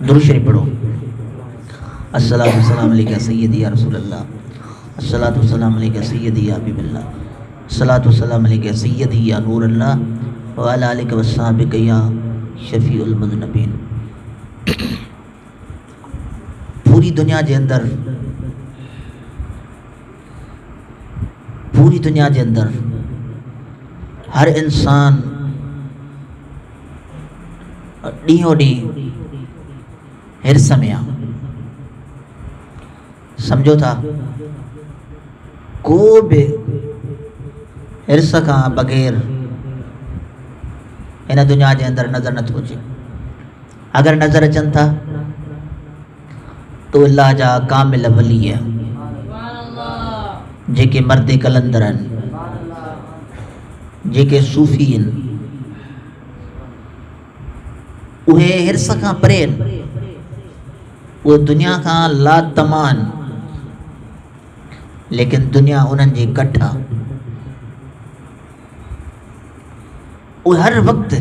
दुरूद शरीफ पढ़ो। अस्सलातु वस्सलामु अलैका सय्यदी या रसूलल्लाह, अस्सलातु वस्सलामु अलैका सय्यदी या हबीबल्लाह, अस्सलातु वस्सलामु अलैका सय्यदी या नूरल्लाह व अला आलिका वस्सहाबिका या शफीउल मुज़नबीन। पूरी दुनिया जे अंदर हर इंसान ॾींहों ॾींहुं हिर्स में आ। समझो था को भी हिर्स खां बग़ैर इन दुनिया जे अंदर नज़र नथो अचे। अगर नज़र अचनि था तो अल्लाह जा कामिल वली है जेके मर्द कलंदर आहिनि, जेके सूफ़ी आहिनि, उहे हिर्स खां परे आहिनि, उहे दुनिया खां लातमान, लेकिन दुनिया उन्हनि जी कठ आहे। उहे हर वक़्तु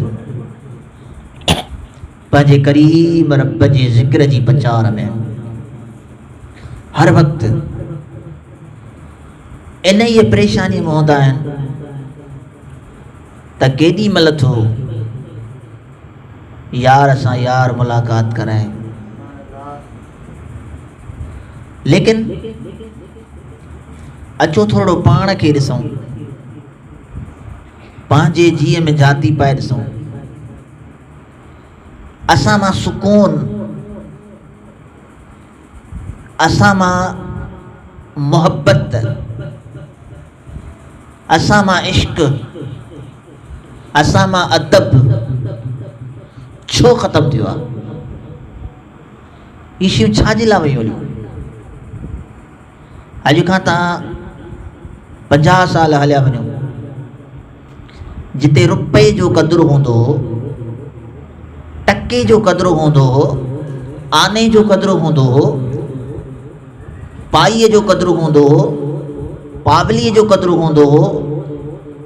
पंहिंजे करीम रब जे ज़िक्र जी प्रचार में, हर वक़्तु इन ई परेशानी में हूंदा आहिनि त केॾी महिल थो यार सां यार मुलाक़ात कराए। लेकिन अचो थोरो पाण खे ॾिसूं, पंहिंजे जीअ में जाती पाए ॾिसूं। असां मां सुकून, असां मां मोहब्बत, असां मां इश्क, असां मां अदब छो ख़त्म थियो आहे? इहे शयूं छाजे लाइ वयूं हलियूं? अॼु खां तव्हां 50 साल हलिया वञो, जिते रुपए जो क़दुरु हूंदो हो, टके जो क़दुरु हूंदो हो, आने जो क़दुरु हूंदो हो, पाईअ जो क़दुरु हूंदो हो, पावलीअ जो क़दुरु हूंदो हो,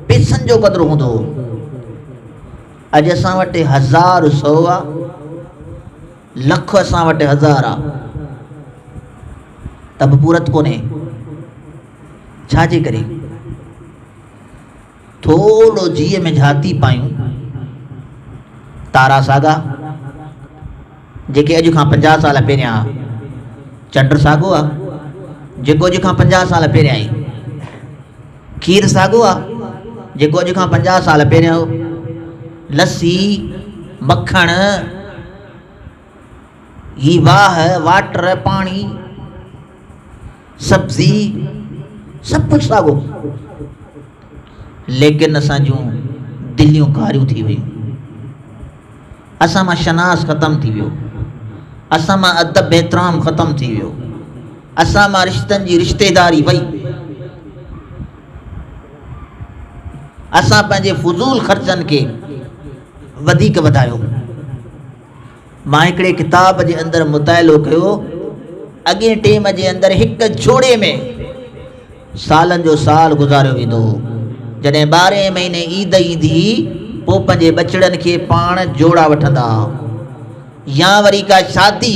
पैसनि जो क़दुरु हूंदो हो। अॼु असां वटि 1000 100 आहे, लख असां वटि 1000 आहे, त बि पूरत कोन्हे। छाजे करे? थोरो जीअ में झाती पायूं तारा सागा, जेके अॼु खां 50 साल पहिरियां, चंड साॻो आहे जेको अॼु खां 50 साल पहिरियां आहे, खीर साॻो आहे जेको अॼु खां 50 साल पहिरियां हो, लस्सी, मक्खण, ही वाह, वाटर, पाणी, सब्जी, सब कुछ साॻो। लेकिन असां जूं दिलियूं कारियूं थी वियूं, असां मां शनास ख़त्म थी वियो, असां मां अदब एहतराम ख़त्म थी वियो, असां मां रिश्तनि जी रिश्तेदारी वई। असां पंहिंजे फुज़ूल ख़र्चनि खे वधीक वधायो। मां हिकिड़े किताब जे अंदरि मुताइलो कयो, अॻे टेम जे अंदरि हिक जोड़े में सालनि जो साल गुज़ारियो वेंदो हो। जॾहिं 12 महीने ईद ईंदी पोइ पंहिंजे बचड़नि खे पाण जोड़ा वठंदा, या वरी का शादी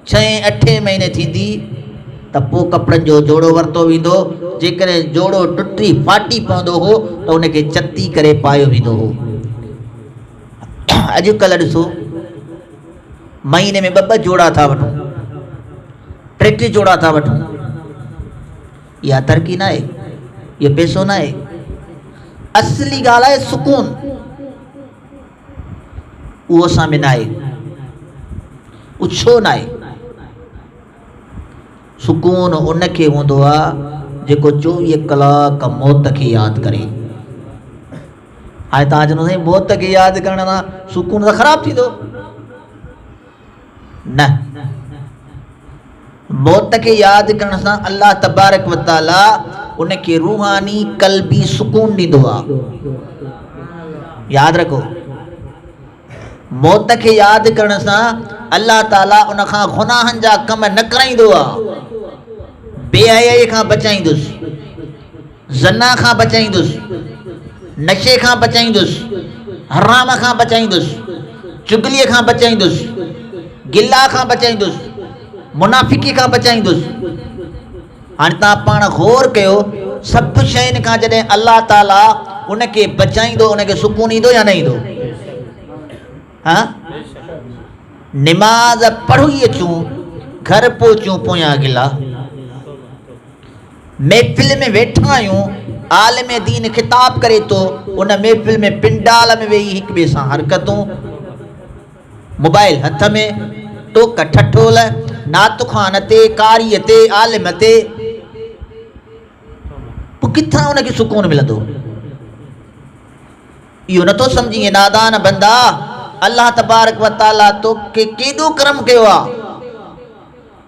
6-8 महीने थींदी त पोइ कपिड़नि जो जोड़ो वरितो वेंदो। जेकॾहिं जोड़ो टुटी फाटी पवंदो हो त उनखे चती करे पायो वेंदो हो। अॼुकल्ह ॾिसो, महीने में 2 जोड़ा था वठूं, 3 जोड़ा था वठूं। इहा तरक़ी न आहे, इहो पैसो न आहे। असली ॻाल्हि आहे सुकून, उहो असां में न आहे। उहो छो न आहे? सुकून उनखे हूंदो आहे जेको 24 कलाक मौत खे यादि करे। हाणे तव्हां चवंदो साईं मौत खे यादि करण सां सुकून त ख़राबु थींदो। न, मौत खे यादि करण सां अल्लाह तबारक व तआला उनखे रूहानी क़ल्बी सुकून ॾींदो आहे। यादि रखो, मौत खे यादि करण सां अल्लाह ताला उनखां गुनाहनि जा कम न कराईंदो आहे, बेहयाई खां बचाईंदुसि, ज़ना खां बचाईंदुसि, नशे खां बचाईंदुसि, हराम खां बचाईंदुसि, चुगलीअ खां बचाईंदुसि, गिला खां बचाईंदुसि, मुनाफ़िकी खां बचाईंदुसि। हाणे तव्हां पाण गौर कयो, सभु शयुनि खां जॾहिं अल्लाह ताला उनखे बचाईंदो उनखे सुकून ईंदो या न ईंदो? हाँ, निमाज़ पढ़ी अचूं, घर पहुचूं पोयां गिला। महफ़िल में वेठा आहियूं, आलिम दीन खिताब करे थो, उन महफ़िल में पिंडाल में वेही हिक ॿिए सां हरकतूं, मोबाइल हथ में, टोक ठठोल, नात ख़ान ते, कारी ते, आलिम ते, पोइ किथां उनखे सुकून मिलंदो? इहो नथो सम्झी नादान बंदा, अल्लाह तबारक व ताला तोखे केॾो करम कयो आहे।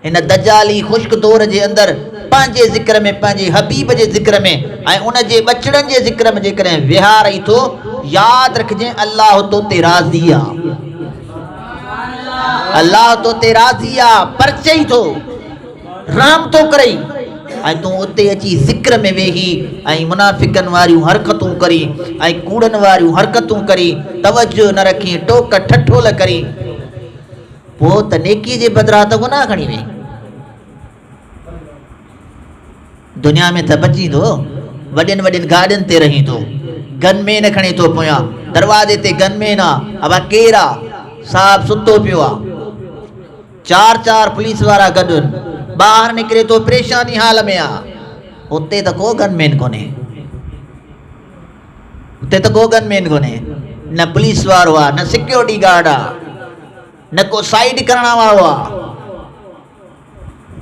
हिन दजाली ख़ुश्क दौर जे अंदरि पंहिंजे ज़िक्र में, पंहिंजे हबीब जे ज़िक्र में ऐं उन जे बचड़नि जे ज़िक्र में जेकॾहिं विहार रही थो, यादि रखिजे अल्लाह तो ते राज़ी आहे, अल्लाह तो ते राज़ी आहे, परचई थो, राम थो करे। ऐं तूं उते अची ज़िक्र में वेही ऐं मुनाफ़िकनि वारियूं हरकतूं करी ऐं कूड़नि वारियूं हरकतूं करी, तवजो न रखी, टोक ठठोल करी, पोइ त नेकी जे बदिरां त गुनाह खणी वई। दुनिया में त बची थो, वॾियुनि वॾियुनि गाॾियुनि ते रही थो, गनमेन खणी थो पोयां, दरवाज़े ते गनमेन आहे, अबा केरु आहे? साहब सुतो पियो आहे, 4-4 पुलिस वारा गॾु, ॿाहिरि निकिरे थो परेशानी हाल में आहे। उते त को गनमेन कोन्हे, उते त को गनमेन कोन्हे, न पुलिस वारो आहे, न सिक्योरिटी गार्ड आहे, न को साइड करण वारो आहे,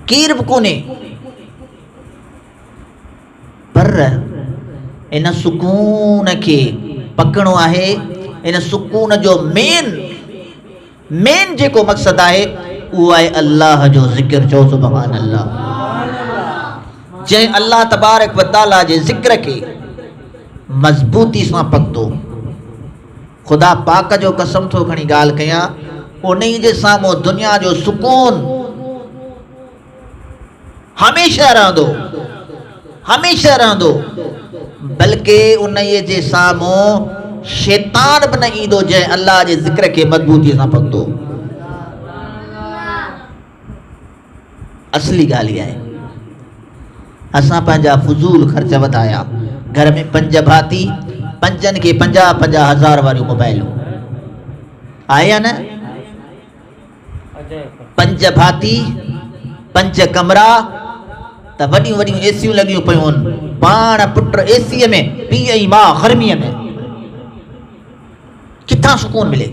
केरु बि कोन्हे। पर इन सुकून खे पकड़ो आहे। इन सुकून जो मेन जेको मक़सदु आहे उहो आहे अल्लाह जो ज़िक्र। चओ सुभान अल्लाह। जंहिं अल्लाह तबारक व ताला जे ज़िक्र खे मज़बूती सां पकड़ो, ख़ुदा पाक जो कसम थो खणी ॻाल्हि कयां, उन जे साम्हूं दुनिया जो सुकून हमेशह रहंदो, हमेशह रहंदो, बल्कि उन जे साम्हूं शैतान बि न ईंदो जंहिं अल्लाह जे ज़िक्र खे मज़बूती सां पकड़ो। असली ॻाल्हि आहे असां पंहिंजा फुज़ूल ख़र्च वधाया। घर में 5 भाती, 5 खे 50-50 हज़ार वारियूं मोबाइलूं आहे या न? 5 भाती, 5 कमरा, त वॾियूं वॾियूं एसियूं लॻियूं पियूं आहिनि, पाण पुट एसीअ में, पीउ ऐं माउ गर्मीअ में। किथां सुकून मिले?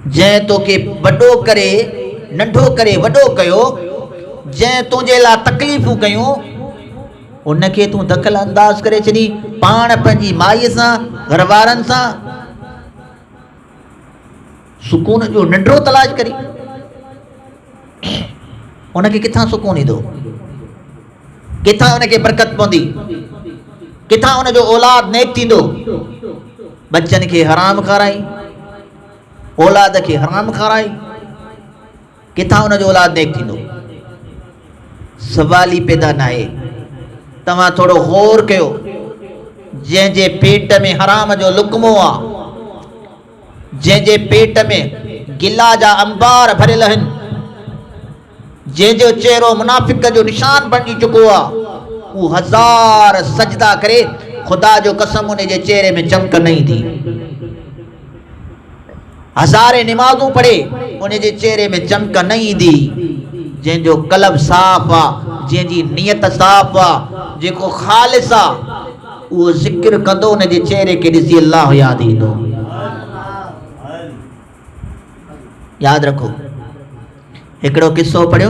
जंहिं तोखे वॾो करे नंढो करे वॾो कयो, जंहिं तुंहिंजे लाइ तकलीफ़ूं कयूं, उनखे तूं दख़ल अंदाज़ करे छॾी पाण पंहिंजी माईअ सां, घर वारनि सां। सुकून जो नंढो तलाश करी, उनखे किथां सुकून ईंदो? किथां उनखे बरकत पवंदी? किथां उनजो औलाद नेक थींदो? बच्चनि खे हराम खाराई, औलाद खे हराम खाराई, किथां उनजो औलाद नेक थींदो? सवाल ई पैदा न आहे। तव्हां थोरो गौर कयो, जंहिंजे पेट में हराम जो लुक़मो आहे, जंहिंजे पेट में गिला जा अंबार भरियल आहिनि, जंहिंजो चेहरो मुनाफ़िक जो निशान बणिजी चुको आहे, उहो 1000 सजदा करे, ख़ुदा जो कसम उन जे चेहरे में चमक न ईंदी। 1000 निमाज़ूं पढ़े, उन जे चेहरे में चमक न ईंदी। जंहिंजो कल्ब साफ़ आहे, जंहिंजी नियत साफ़ आहे, जेको ख़ालिस आहे, उहो ज़िक्र कंदो, उन जे चेहरे खे ॾिसी अल्लाह यादि ईंदो। यादि रखो, हिकिड़ो किस्सो पढ़ियो।